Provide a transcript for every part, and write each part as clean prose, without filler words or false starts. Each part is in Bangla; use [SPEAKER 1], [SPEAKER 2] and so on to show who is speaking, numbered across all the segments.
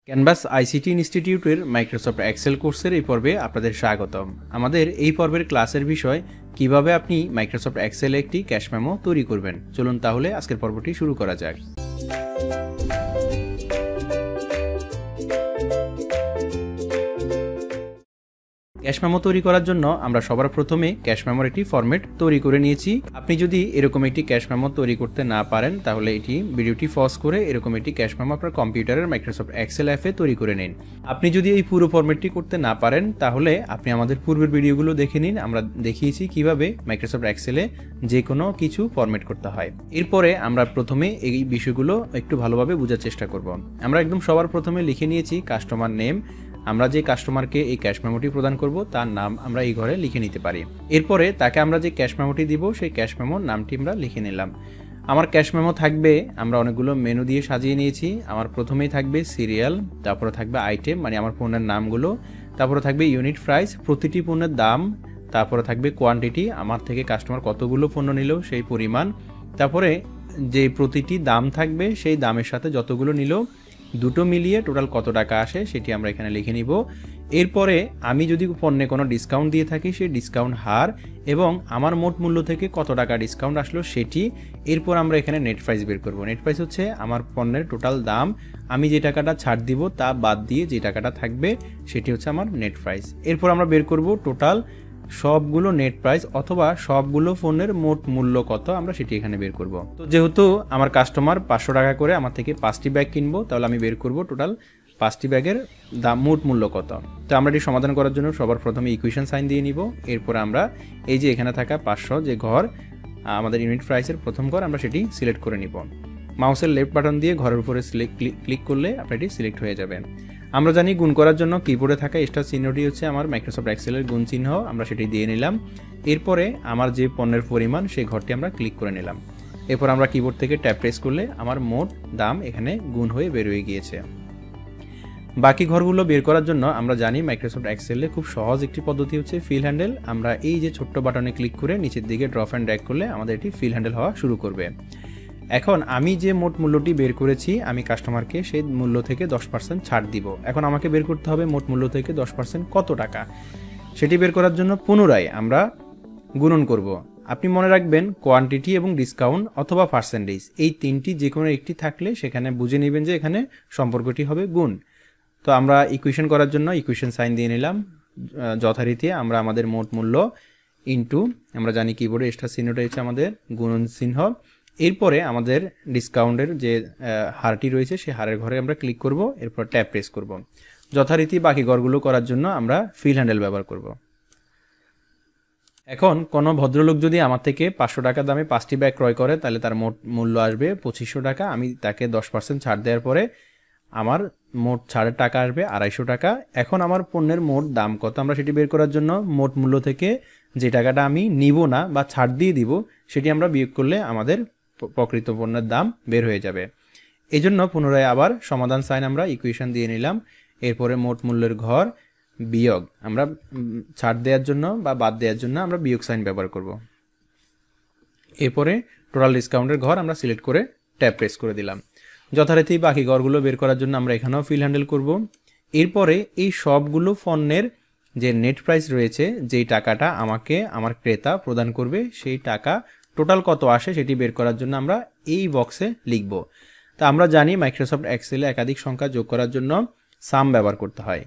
[SPEAKER 1] ক্যানভাস আইসিটি ইনস্টিটিউটের মাইক্রোসফট এক্সেল কোর্সের এই পর্বে আপনাদের স্বাগতম। আমাদের এই পর্বের ক্লাসের বিষয় কিভাবে আপনি মাইক্রোসফট এক্সেলে একটি ক্যাশ মেমো তৈরি করবেন। চলুন তাহলে আজকের পর্বটি শুরু করা যাক। ক্যাশ মেমো তৈরি করার জন্য আমরা সবার প্রথমে ক্যাশ মেমোর একটি ফরম্যাট তৈরি করে নিয়েছি। আপনি যদি এরকম একটি ক্যাশ মেমো তৈরি করতে না পারেন তাহলে ভিডিওটি পজ করে এরকম একটি ক্যাশ মেমো আপনার কম্পিউটারের মাইক্রোসফট এক্সেল অ্যাপে তৈরি করে নিন। আপনি যদি এই পুরো ফরম্যাটটি করতে না পারেন তাহলে আপনি আমাদের পূর্বের ভিডিওগুলো দেখে নিন। আমরা দেখিয়েছি কিভাবে মাইক্রোসফট এক্সেলে যে কোনো কিছু ফরম্যাট করতে হয়। এরপরে আমরা প্রথমে এই বিষয়গুলো একটু ভালোভাবে বোঝার চেষ্টা করব। আমরা একদম সবার প্রথমে লিখে নিয়েছি কাস্টমার নেম। আমরা যে কাস্টমারকে এই ক্যাশ মেমোটি প্রদান করব তার নাম আমরা এই ঘরে লিখে নিতে পারি। এরপরে তাকে আমরা যে ক্যাশ মেমোটি দিব সেই ক্যাশ মেমোর নামটি আমরা লিখে নিলাম। আমার ক্যাশ মেমো থাকবে, আমরা অনেকগুলো মেনু দিয়ে সাজিয়ে নিয়েছি। আমার প্রথমেই থাকবে সিরিয়াল, তারপরে থাকবে আইটেম মানে আমার পণ্যের নামগুলো, তারপরে থাকবে ইউনিট প্রাইস প্রতিটি পণ্যের দাম, তারপরে থাকবে কোয়ান্টিটি আমার থেকে কাস্টমার কতগুলো পণ্য নিল সেই পরিমাণ, তারপরে যে প্রতিটি দাম থাকবে সেই দামের সাথে যতগুলো নিল দুটো মিলিয়ে টোটাল কত টাকা আসে সেটি আমরা এখানে লিখে নিব। এরপরে আমি যদি পণ্যে কোনো ডিসকাউন্ট দিয়ে থাকি সেই ডিসকাউন্ট হার এবং আমার মোট মূল্য থেকে কত টাকা ডিসকাউন্ট আসলো সেটি। এরপর আমরা এখানে নেট প্রাইস বের করব। নেট প্রাইস হচ্ছে আমার পণ্যের টোটাল দাম, আমি যে টাকাটা ছাড় দিব তা বাদ দিয়ে যে টাকাটা থাকবে সেটি হচ্ছে আমার নেট প্রাইস। এরপর আমরা বের করব টোটাল সবগুলো নেট প্রাইস অথবা সবগুলো পণ্যের মোট মূল্য কত, আমরা সেটি এখানে বের করব। তো যেহেতু আমার কাস্টমার 500 টাকা করে আমার থেকে 5টি ব্যাগ কিনবো, তাহলে আমি বের করব টোটাল 5টি ব্যাগের দাম মোট মূল্য কত। তো আমরা এটি সমাধান করার জন্য সবার প্রথমে ইকুয়েশন সাইন দিয়ে নিব। এরপর আমরা এই যে এখানে থাকা 500 যে ঘর আমাদের ইউনিট প্রাইসের প্রথম ঘর আমরা সেটি সিলেক্ট করে নিব। মাউসের লেফট বাটন দিয়ে ঘরের উপরে ক্লিক করলে আপনার এটি সিলেক্ট হয়ে যাবে। আমরা জানি গুণ করার জন্য কিবোর্ডে থাকা স্টার চিহ্নটি হচ্ছে আমার মাইক্রোসফট এক্সেলের গুণ চিহ্ন, আমরা সেটি দিয়ে নিলাম। এরপরে আমার যে পণ্যের পরিমাণ সেই ঘরটি আমরা ক্লিক করে নিলাম। এরপর আমরা কিবোর্ড থেকে ট্যাব প্রেস করলে আমার মোট দাম এখানে গুণ হয়ে বের হয়ে গিয়েছে। বাকি ঘরগুলো বের করার জন্য আমরা জানি মাইক্রোসফট এক্সেলে খুব সহজ একটি পদ্ধতি হচ্ছে ফিল হ্যান্ডেল। আমরা এই যে ছোট্ট বাটনে ক্লিক করে নিচের দিকে ড্রপ অ্যান্ড ড্র্যাগ করলে আমাদের এটি ফিল হ্যান্ডেল হওয়া শুরু করবে। এখন আমি যে মোট মূল্যটি বের করেছি আমি কাস্টমারকে সেই মূল্য থেকে 10% ছাড় দিব। এখন আমাকে বের করতে হবে মোট মূল্য থেকে 10% কত টাকা। সেটি বের করার জন্য পুনরায় আমরা গুণন করব। আপনি মনে রাখবেন কোয়ান্টিটি এবং ডিসকাউন্ট অথবা পার্সেন্টেজ এই তিনটি যে কোনো একটি থাকলে সেখানে বুঝে নেবেন যে এখানে সম্পর্কটি হবে গুণ। তো আমরা ইকুয়েশন করার জন্য ইকুয়েশন সাইন দিয়ে নিলাম। যথারীতি আমরা আমাদের মোট মূল্য ইনটু, আমরা জানি কিবোর্ডে এক্সট্রা চিহ্নটা হচ্ছে আমাদের গুণন চিহ্ন। এরপরে আমাদের ডিসকাউন্টের যে হারটি রয়েছে সেই হারের ঘরে আমরা ক্লিক করব। এরপর ট্যাব প্রেস করব। যথারীতি বাকি ঘরগুলো করার জন্য আমরা ফিল হ্যান্ডেল ব্যবহার করব। এখন কোনো ভদ্রলোক যদি আমার থেকে 500 টাকা দামে 5টি ব্যাগ ক্রয় করে তাহলে তার মোট মূল্য আসবে 2500 টাকা। আমি তাকে 10% ছাড় দেওয়ার পরে আমার মোট ছাড়ের টাকা আসবে 250 টাকা। এখন আমার পণ্যের মোট দাম কত আমরা সেটি বের করার জন্য মোট মূল্য থেকে যে টাকাটা আমি নিব না বা ছাড় দিয়ে দিব সেটি আমরা বিয়োগ করলে আমাদের প্রকৃত পণ্যের দাম বের হয়ে যাবে। এই জন্য পুনরায় আবার সমাধান সাইন আমরা ইকুয়েশন দিয়ে নিলাম। এরপরে মোট মূল্যের ঘর বিয়োগ, আমরা ছাড় দেওয়ার জন্য বা বাদ দেওয়ার জন্য আমরা বিয়োগ সাইন ব্যবহার করব। এরপরে টোটাল ডিসকাউন্টের ঘর আমরা সিলেক্ট করে ট্যাব প্রেস করে দিলাম। যথারীতি বাকি ঘরগুলো বের করার জন্য আমরা এখানেও ফিল হ্যান্ডেল করব। এরপরে এই সবগুলো পণ্যের যে নেট প্রাইস রয়েছে যেই টাকাটা আমাকে আমার ক্রেতা প্রদান করবে সেই টাকা টোটাল কত আসে সেটি বের করার জন্য আমরা এই বক্সে লিখব। তা আমরা জানি মাইক্রোসফট এক্সেলে একাধিক সংখ্যা যোগ করার জন্য সাম ব্যবহার করতে হয়।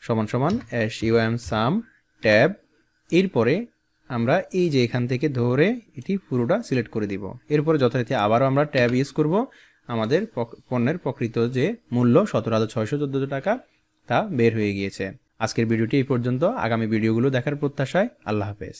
[SPEAKER 1] সমান সমান SUM সাম ট্যাব। এরপরে আমরা এই যে এখান থেকে ধরে এটি পুরোটা সিলেক্ট করে দিব। এরপরে যথারীতি আবারও আমরা ট্যাব ইউজ করব। আমাদের পণ্যের প্রকৃত যে মূল্য 17,614 টাকা তা বের হয়ে গিয়েছে। আজকের ভিডিওটি এই পর্যন্ত। আগামী ভিডিওগুলো দেখার প্রত্যাশায় আল্লাহ হাফেজ।